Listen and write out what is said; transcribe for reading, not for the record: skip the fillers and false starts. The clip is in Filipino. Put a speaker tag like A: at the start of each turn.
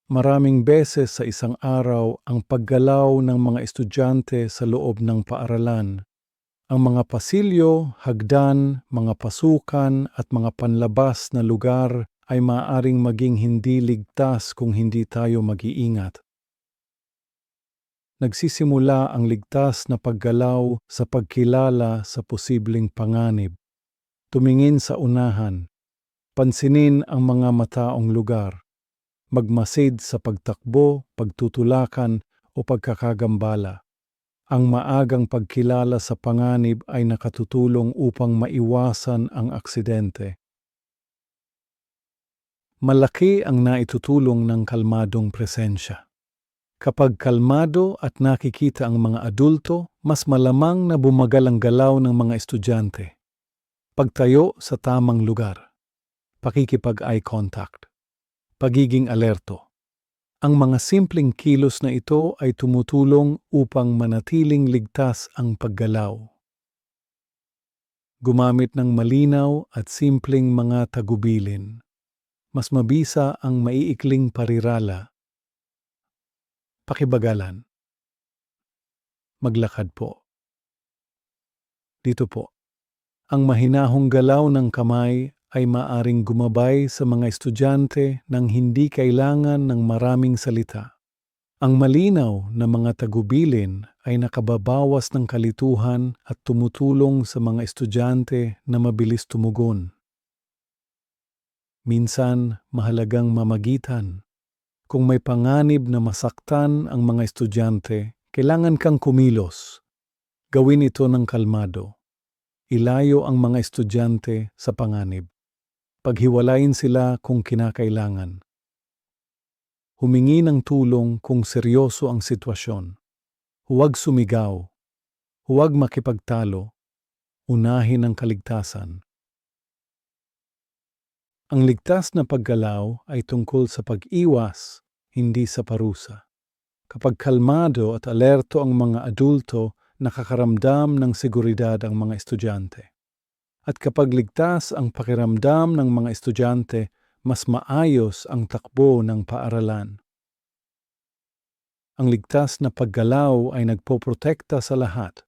A: Maraming beses sa isang araw ang paggalaw ng mga estudyante sa loob ng paaralan. Ang mga pasilyo, hagdan, mga pasukan at mga panlabas na lugar ay maaaring maging hindi ligtas kung hindi tayo mag-iingat. Nagsisimula ang ligtas na paggalaw sa pagkilala sa posibleng panganib. Tumingin sa unahan. Pansinin ang mga mataong lugar. Magmasid sa pagtakbo, pagtutulakan o pagkakagambala. Ang maagang pagkilala sa panganib ay nakatutulong upang maiwasan ang aksidente. Malaki ang naitutulong ng kalmadong presensya. Kapag kalmado at nakikita ang mga adulto, mas malamang na bumagal ang galaw ng mga estudyante. Pagtayo sa tamang lugar. Pakikipag-eye contact. Pagiging alerto. Ang mga simpleng kilos na ito ay tumutulong upang manatiling ligtas ang paggalaw. Gumamit ng malinaw at simpleng mga tagubilin. Mas mabisa ang maiikling parirala. Pakibagalan. Maglakad po. Dito po. Ang mahinahong galaw ng kamay ay maaring gumabay sa mga estudyante nang hindi kailangan ng maraming salita. Ang malinaw na mga tagubilin ay nakababawas ng kalituhan at tumutulong sa mga estudyante na mabilis tumugon. Minsan, mahalagang mamagitan. Kung may panganib na masaktan ang mga estudyante, kailangan kang kumilos. Gawin ito ng kalmado. Ilayo ang mga estudyante sa panganib. Paghiwalayin sila kung kinakailangan. Humingi ng tulong kung seryoso ang sitwasyon. Huwag sumigaw. Huwag makipagtalo. Unahin ang kaligtasan. Ang ligtas na paggalaw ay tungkol sa pag-iwas, hindi sa parusa. Kapag kalmado at alerto ang mga adulto, nakakaramdam ng seguridad ang mga estudyante. At kapag ligtas ang pakiramdam ng mga estudyante, mas maayos ang takbo ng paaralan. Ang ligtas na paggalaw ay nagpoprotekta sa lahat.